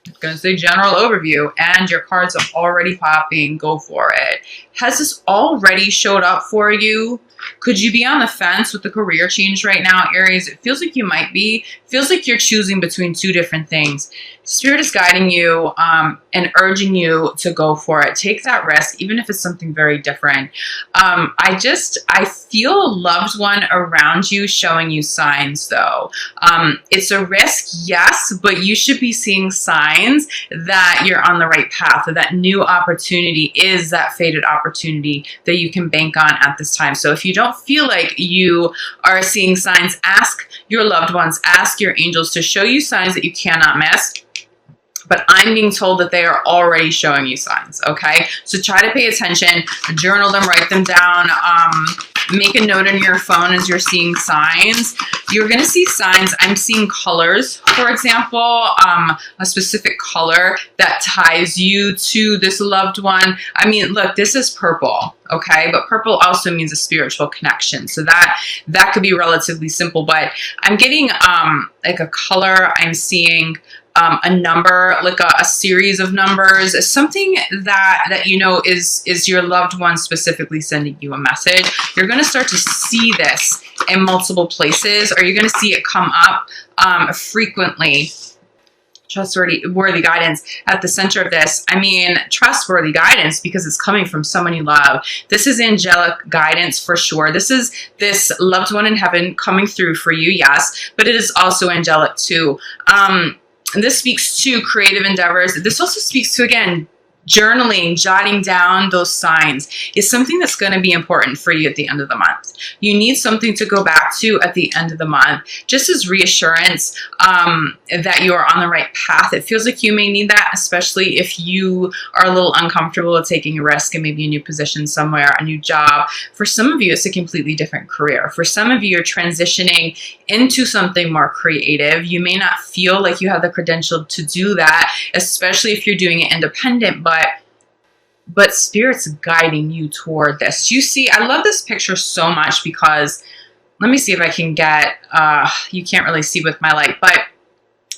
It's going to say general overview, and your cards are already popping. Go for it. Has this already showed up for you? Could you be on the fence with the career change right now, Aries? It feels like you might be. It feels like you're choosing between two different things. Spirit is guiding you and urging you to go for it. Take that risk, even if it's something very different. I feel a loved one around you showing you signs, though. It's a risk, yes, but you should be seeing signs that you're on the right path, that new opportunity is that fated opportunity that you can bank on at this time. So if you don't feel like you are seeing signs, ask your loved ones, ask your angels to show you signs that you cannot miss. But I'm being told that they are already showing you signs, okay? So try to pay attention, journal them, write them down, make a note on your phone as you're seeing signs. You're going to see signs. I'm seeing colors, for example, a specific color that ties you to this loved one. I mean, look, this is purple, okay? But purple also means a spiritual connection. So that could be relatively simple, but I'm getting like a color. I'm seeing a number, like a series of numbers, something that you know is your loved one specifically sending you a message. You're going to start to see this in multiple places, or you're going to see it come up frequently. Trustworthy guidance at the center of this. I mean, trustworthy guidance because it's coming from someone you love. This is angelic guidance for sure. This is this loved one in heaven coming through for you, yes, but it is also angelic too. And this speaks to creative endeavors. This also speaks to, again, journaling, jotting down those signs is something that's going to be important for you at the end of the month. You need something to go back to at the end of the month, just as reassurance that you are on the right path. It feels like you may need that, especially if you are a little uncomfortable with taking a risk and maybe a new position somewhere, a new job. For some of you, it's a completely different career. For some of you, you're transitioning into something more creative. You may not feel like you have the credential to do that, especially if you're doing it independent, but Spirit's guiding you toward this. You see, I love this picture so much because, let me see if I can get, you can't really see with my light, but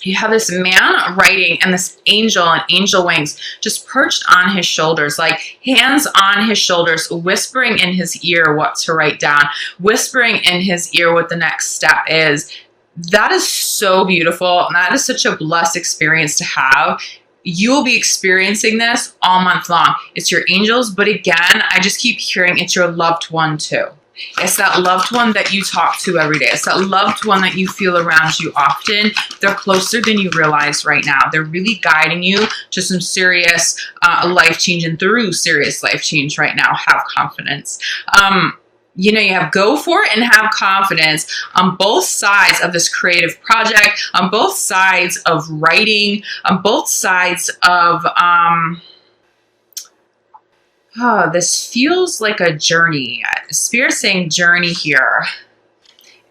you have this man writing and this angel and angel wings just perched on his shoulders, like hands on his shoulders, whispering in his ear what to write down, whispering in his ear what the next step is. That is so beautiful. And that is such a blessed experience to have. You will be experiencing this all month long. It's your angels, but again, I just keep hearing it's your loved one too. It's that loved one that you talk to every day. It's that loved one that you feel around you often. They're closer than you realize right now. They're really guiding you to some serious life change, and through serious life change right now. Have confidence. You know, you have go for it and have confidence on both sides of this creative project, on both sides of writing, on both sides of, this feels like a journey. Spirit's saying journey here.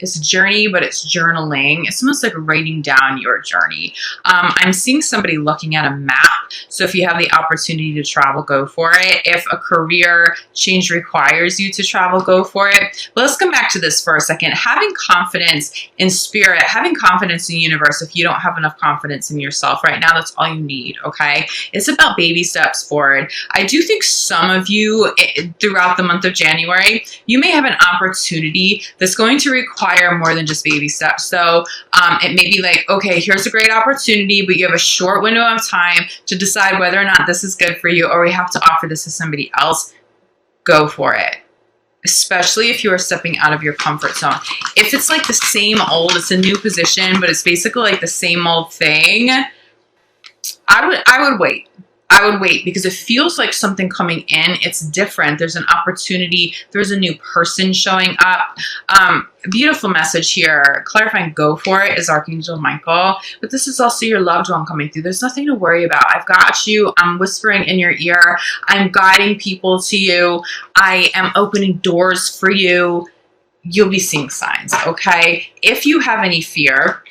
It's journey, but it's journaling. It's almost like writing down your journey. I'm seeing somebody looking at a map. So if you have the opportunity to travel, go for it. If a career change requires you to travel, go for it. But let's come back to this for a second. Having confidence in spirit, having confidence in the universe. If you don't have enough confidence in yourself right now, that's all you need, okay? It's about baby steps forward. I do think some of you throughout the month of January, you may have an opportunity that's going to require more than just baby steps. So it may be like, okay, here's a great opportunity, but you have a short window of time to decide whether or not this is good for you, or we have to offer this to somebody else. Go for it. Especially if you are stepping out of your comfort zone. If it's like the same old, it's a new position, but it's basically like the same old thing, I would wait. I would wait because it feels like something coming in. It's different. There's an opportunity. There's a new person showing up. Beautiful message here. Clarifying go for it is Archangel Michael, but this is also your loved one coming through. There's nothing to worry about. I've got you. I'm whispering in your ear. I'm guiding people to you. I am opening doors for you. You'll be seeing signs, okay? If you have any fear,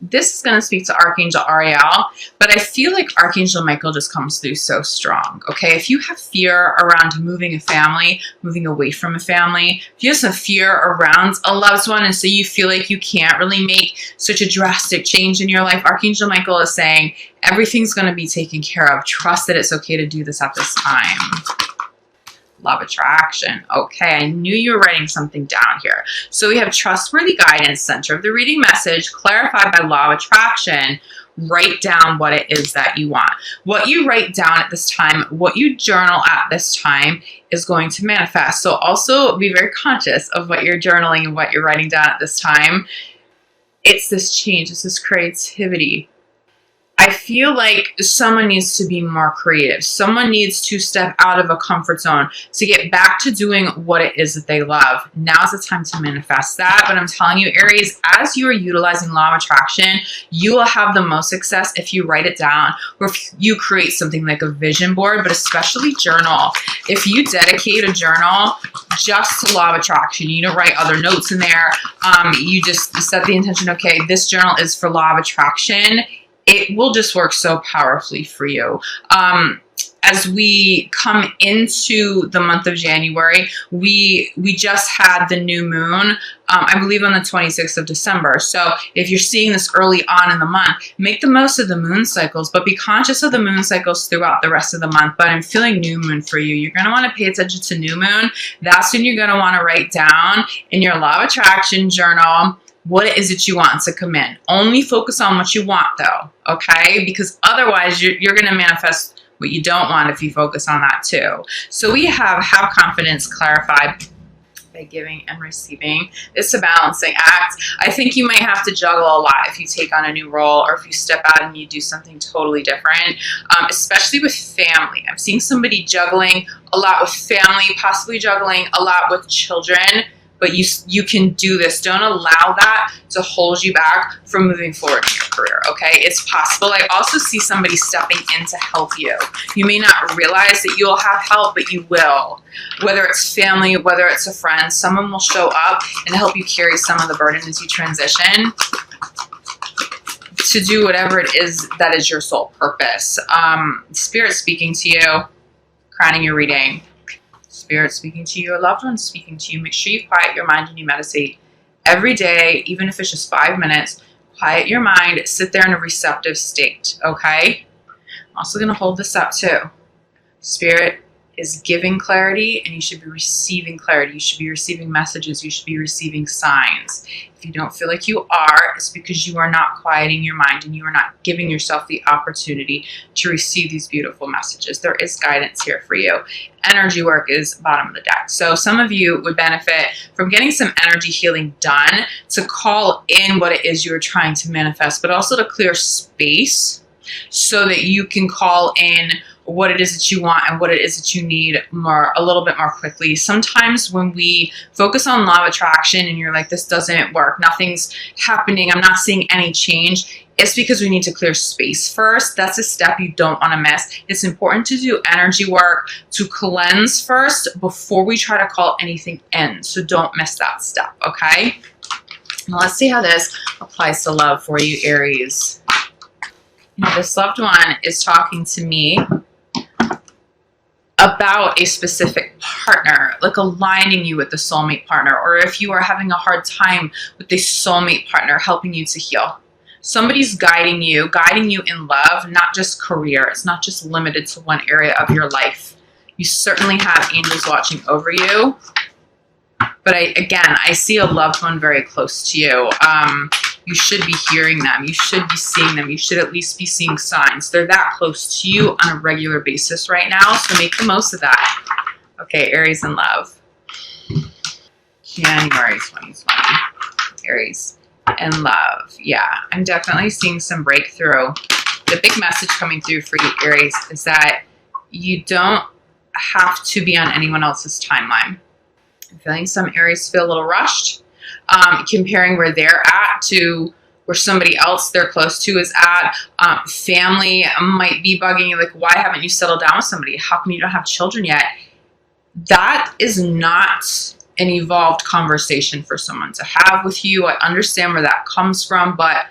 This is going to speak to Archangel Ariel, but I feel like Archangel Michael just comes through so strong, okay? If you have fear around moving a family, moving away from a family, if you have some fear around a loved one, and so you feel like you can't really make such a drastic change in your life, Archangel Michael is saying everything's going to be taken care of. Trust that it's okay to do this at this time. Love attraction. Okay, I knew you were writing something down here. So we have trustworthy guidance, center of the reading message, clarified by law of attraction. Write down what it is that you want. What you write down at this time, what you journal at this time is going to manifest. So also be very conscious of what you're journaling and what you're writing down at this time. It's this change, it's this creativity. I feel like someone needs to be more creative. Someone needs to step out of a comfort zone to get back to doing what it is that they love. Now's the time to manifest that. But I'm telling you, Aries, as you are utilizing law of attraction, you will have the most success if you write it down or if you create something like a vision board, but especially journal. If you dedicate a journal just to law of attraction, you don't write other notes in there. You just set the intention, okay, this journal is for law of attraction. It will just work so powerfully for you. As we come into the month of January, we just had the new moon, I believe on the 26th of December. So if you're seeing this early on in the month, make the most of the moon cycles, but be conscious of the moon cycles throughout the rest of the month. But I'm feeling new moon for you. You're going to want to pay attention to new moon. That's when you're going to want to write down in your law of attraction journal what it is that you want to come in. Only focus on what you want though, okay? Because otherwise you're going to manifest what you don't want if you focus on that too. So we have confidence clarified by giving and receiving. It's a balancing act. I think you might have to juggle a lot if you take on a new role or if you step out and you do something totally different, especially with family. I'm seeing somebody juggling a lot with family, possibly juggling a lot with children. But you can do this. Don't allow that to hold you back from moving forward in your career, okay? It's possible. I also see somebody stepping in to help you. You may not realize that you'll have help, but you will. Whether it's family, whether it's a friend, someone will show up and help you carry some of the burden as you transition to do whatever it is that is your sole purpose. Spirit speaking to you, crowning your reading. Spirit speaking to you, a loved one speaking to you. Make sure you quiet your mind and you meditate every day, even if it's just 5 minutes. Quiet your mind, sit there in a receptive state, okay? I'm also going to hold this up too. Spirit is giving clarity and you should be receiving clarity. You should be receiving messages. You should be receiving signs. If you don't feel like you are, it's because you are not quieting your mind and you are not giving yourself the opportunity to receive these beautiful messages. There is guidance here for you. Energy work is bottom of the deck. So some of you would benefit from getting some energy healing done to call in what it is you are trying to manifest, but also to clear space so that you can call in what it is that you want and what it is that you need a little bit more quickly. Sometimes when we focus on law of attraction and you're like, this doesn't work, nothing's happening, I'm not seeing any change, it's because we need to clear space first. That's a step you don't want to miss. It's important to do energy work, to cleanse first before we try to call anything in. So don't miss that step, okay? Now let's see how this applies to love for you, Aries. Now, this loved one is talking to me about a specific partner, like aligning you with the soulmate partner, or if you are having a hard time with the soulmate partner, helping you to heal. Somebody's guiding you in love, not just career. It's not just limited to one area of your life. You certainly have angels watching over you. But I see a loved one very close to you. You should be hearing them. You should be seeing them. You should at least be seeing signs. They're that close to you on a regular basis right now, so make the most of that. Okay, Aries in love. January 2020. Aries in love. Yeah, I'm definitely seeing some breakthrough. The big message coming through for you, Aries, is that you don't have to be on anyone else's timeline. I'm feeling some Aries feel a little rushed. Comparing where they're at to where somebody else they're close to is at. Family might be bugging you, like, why haven't you settled down with somebody? How come you don't have children yet? That is not an evolved conversation for someone to have with you. I understand where that comes from, but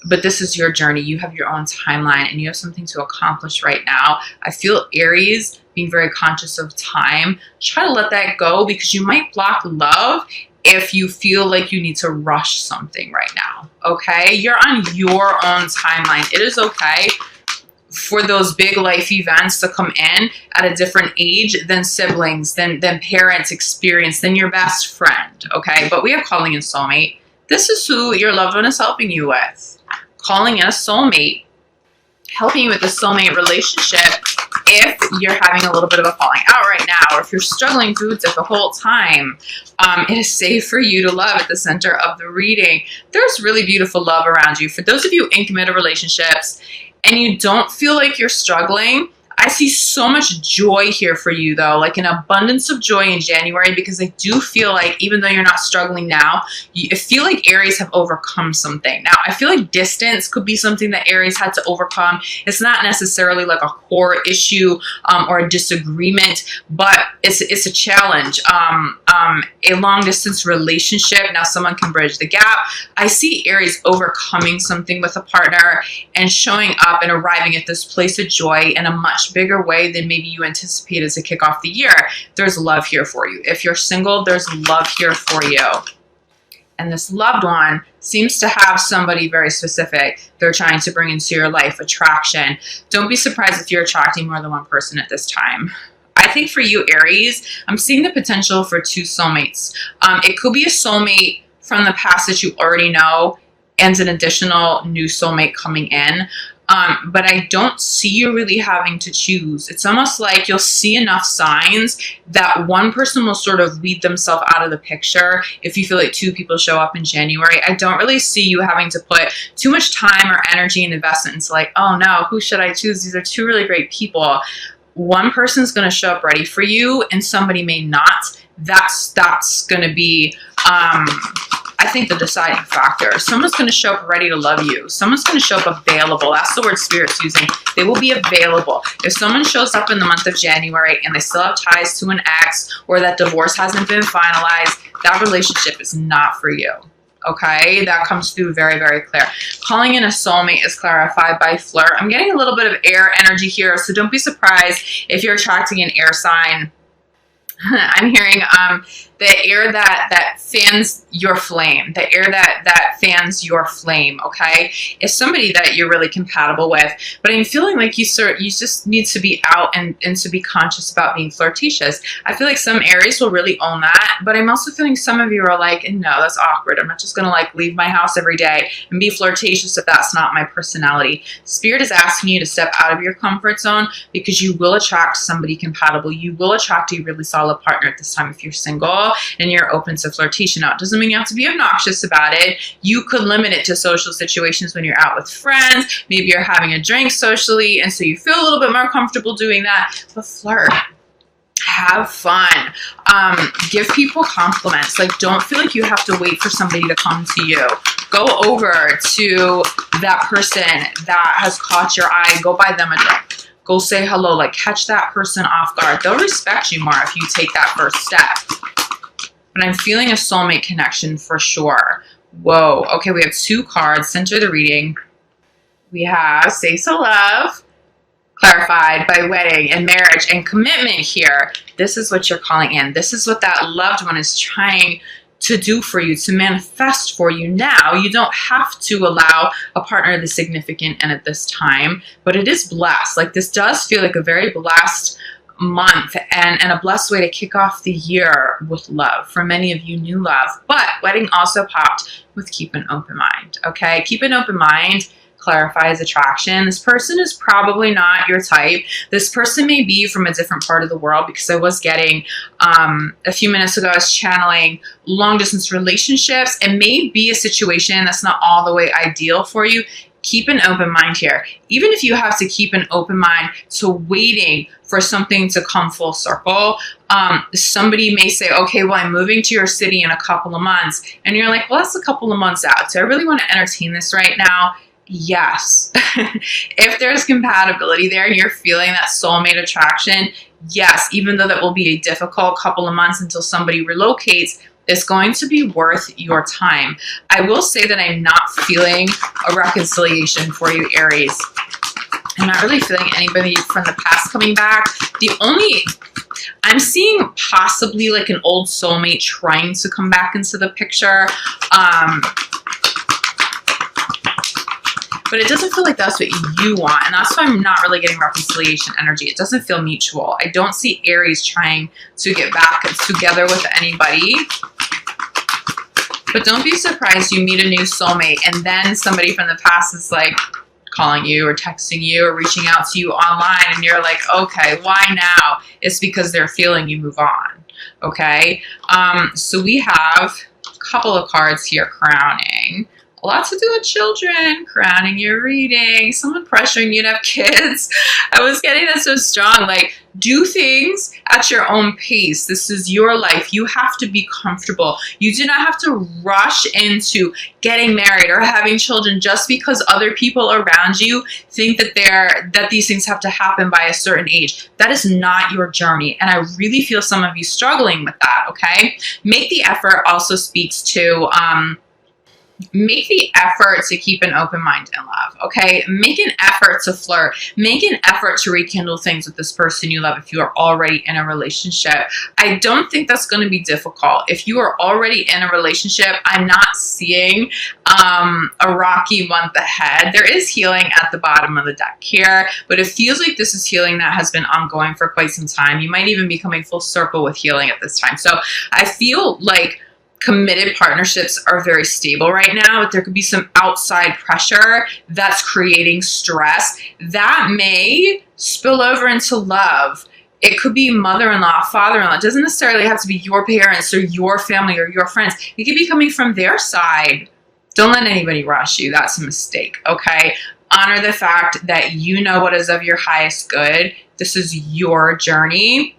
but this is your journey. You have your own timeline and you have something to accomplish right now. I feel Aries being very conscious of time. Try to let that go because you might block love if you feel like you need to rush something right now, okay? You're on your own timeline. It is okay for those big life events to come in at a different age than siblings, than parents experience, than your best friend, okay? But we are calling in soulmate. This is who your loved one is helping you with. Calling in a soulmate, helping you with a soulmate relationship if you're having a little bit of a falling out right now, or if you're struggling through it the whole time. It is safe for you to love at the center of the reading. There's really beautiful love around you. For those of you in committed relationships and you don't feel like you're struggling, I see so much joy here for you though, like an abundance of joy in January, because I do feel like even though you're not struggling now, I feel like Aries have overcome something. Now, I feel like distance could be something that Aries had to overcome. It's not necessarily like a core issue or a disagreement, but it's a challenge. A long distance relationship, now someone can bridge the gap. I see Aries overcoming something with a partner and showing up and arriving at this place of joy in a much bigger way than maybe you anticipated to kick off the year. There's love here for you. If you're single, there's love here for you. And this loved one seems to have somebody very specific they're trying to bring into your life, attraction. Don't be surprised if you're attracting more than one person at this time. I think for you, Aries, I'm seeing the potential for two soulmates. It could be a soulmate from the past that you already know and an additional new soulmate coming in. But I don't see you really having to choose. It's almost like you'll see enough signs that one person will sort of weed themselves out of the picture if you feel like two people show up in January. I don't really see you having to put too much time or energy and investment into like, oh no, who should I choose? These are two really great people. One person's going to show up ready for you and somebody may not. That's going to be, I think, the deciding factor. Someone's going to show up ready to love you. Someone's going to show up available. That's the word Spirit's using. They will be available. If someone shows up in the month of January and they still have ties to an ex or that divorce hasn't been finalized, that relationship is not for you. Okay, that comes through very, very clear. Calling in a soulmate is clarified by flirt. I'm getting a little bit of air energy here, so don't be surprised if you're attracting an air sign. I'm hearing the air that fans your flame, the air that fans your flame, okay? It's somebody that you're really compatible with, but I'm feeling like you just need to be out and to be conscious about being flirtatious. I feel like some Aries will really own that, but I'm also feeling some of you are like, no, that's awkward. I'm not just going to like leave my house every day and be flirtatious if that's not my personality. Spirit is asking you to step out of your comfort zone because you will attract somebody compatible. You will attract a really solid partner at this time if you're single and you're open to flirtation. Now, it doesn't mean you have to be obnoxious about it. You could limit it to social situations when you're out with friends. Maybe you're having a drink socially, and so you feel a little bit more comfortable doing that. But flirt. Have fun. Give people compliments. Like, don't feel like you have to wait for somebody to come to you. Go over to that person that has caught your eye. Go buy them a drink. Go say hello, like catch that person off guard. They'll respect you more if you take that first step. But I'm feeling a soulmate connection for sure. Whoa. Okay, we have two cards. Center the reading. We have Say So Love, clarified by wedding and marriage and commitment here. This is what you're calling in. This is what that loved one is trying to do for you, to manifest for you now. You don't have to allow a partner that's significant and at this time, but it is blessed. Like, this does feel like a very blessed month and a blessed way to kick off the year with love. For many of you, new love, but wedding also popped with keep an open mind. Okay, keep an open mind clarifies attraction. This person is probably not your type. This person may be from a different part of the world, because I was getting a few minutes ago, I was channeling long distance relationships. It may be a situation that's not all the way ideal for you. Keep an open mind here. Even if you have to keep an open mind to waiting for something to come full circle, somebody may say, okay, well, I'm moving to your city in a couple of months. And you're like, well, that's a couple of months out. Do I really want to entertain this right now? Yes. If there's compatibility there and you're feeling that soulmate attraction, yes, even though that will be a difficult couple of months until somebody relocates, is going to be worth your time. I will say that I'm not feeling a reconciliation for you, Aries. I'm not really feeling anybody from the past coming back. I'm seeing possibly like an old soulmate trying to come back into the picture. But it doesn't feel like that's what you want. And that's why I'm not really getting reconciliation energy. It doesn't feel mutual. I don't see Aries trying to get back together with anybody. But don't be surprised you meet a new soulmate and then somebody from the past is like calling you or texting you or reaching out to you online and you're like, okay, why now? It's because they're feeling you move on. Okay. So we have a couple of cards here crowning. A lot to do with children, crowning your reading, someone pressuring you to have kids. I was getting that so strong. Like, do things at your own pace. This is your life. You have to be comfortable. You do not have to rush into getting married or having children just because other people around you think that these things have to happen by a certain age. That is not your journey. And I really feel some of you struggling with that, okay? Make the effort also speaks to... make the effort to keep an open mind in love, okay? Make an effort to flirt. Make an effort to rekindle things with this person you love if you are already in a relationship. I don't think that's going to be difficult. If you are already in a relationship, I'm not seeing a rocky month ahead. There is healing at the bottom of the deck here, but it feels like this is healing that has been ongoing for quite some time. You might even be coming full circle with healing at this time. So I feel like committed partnerships are very stable right now, but there could be some outside pressure that's creating stress that may spill over into love. It could be mother-in-law, father-in-law. It doesn't necessarily have to be your parents or your family or your friends. It could be coming from their side. Don't let anybody rush you. That's a mistake, okay? Honor the fact that you know what is of your highest good. This is your journey.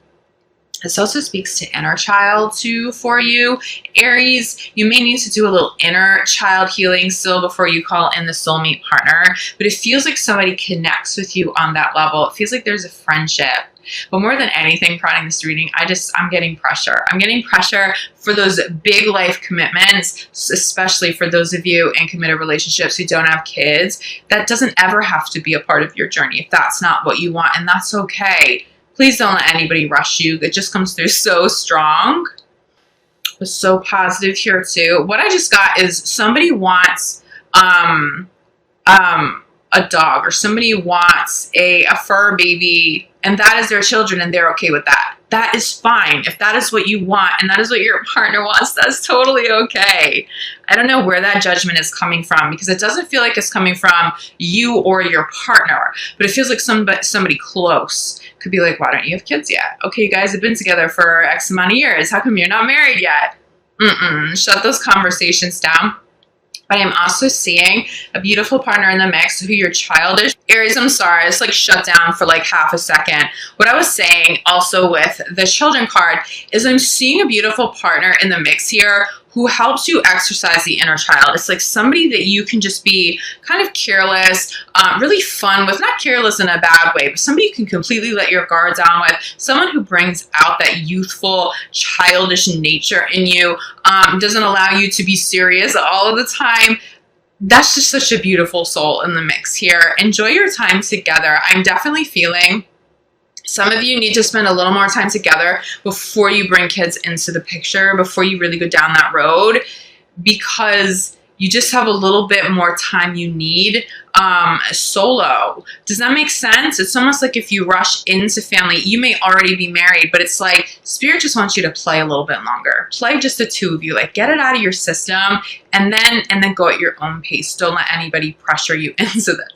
This also speaks to inner child too for you. Aries, you may need to do a little inner child healing still before you call in the soulmate partner, but it feels like somebody connects with you on that level. It feels like there's a friendship. But more than anything, crowning this reading, I'm getting pressure. I'm getting pressure for those big life commitments, especially for those of you in committed relationships who don't have kids. That doesn't ever have to be a part of your journey if that's not what you want, and that's okay. Please don't let anybody rush you. It just comes through so strong. It was so positive here too. What I just got is somebody wants a dog, or somebody wants a fur baby, and that is their children, and they're okay with that. That is fine. If that is what you want and that is what your partner wants, that's totally okay. I don't know where that judgment is coming from, because it doesn't feel like it's coming from you or your partner, but it feels like somebody close could be like, why don't you have kids yet? Okay, you guys have been together for X amount of years. How come you're not married yet? Shut those conversations down. But I'm also seeing a beautiful partner in the mix who you're childish. Aries, I'm sorry, it's like shut down for like half a second. What I was saying also with the children card is I'm seeing a beautiful partner in the mix here who helps you exercise the inner child. It's like somebody that you can just be kind of careless, really fun with, not careless in a bad way, but somebody you can completely let your guard down with, someone who brings out that youthful, childish nature in you, doesn't allow you to be serious all of the time. That's just such a beautiful soul in the mix here. Enjoy your time together. I'm definitely feeling some of you need to spend a little more time together before you bring kids into the picture, before you really go down that road, because you just have a little bit more time you need solo. Does that make sense? It's almost like if you rush into family, you may already be married, but it's like Spirit just wants you to play a little bit longer. Play just the two of you, like get it out of your system and then go at your own pace. Don't let anybody pressure you into this.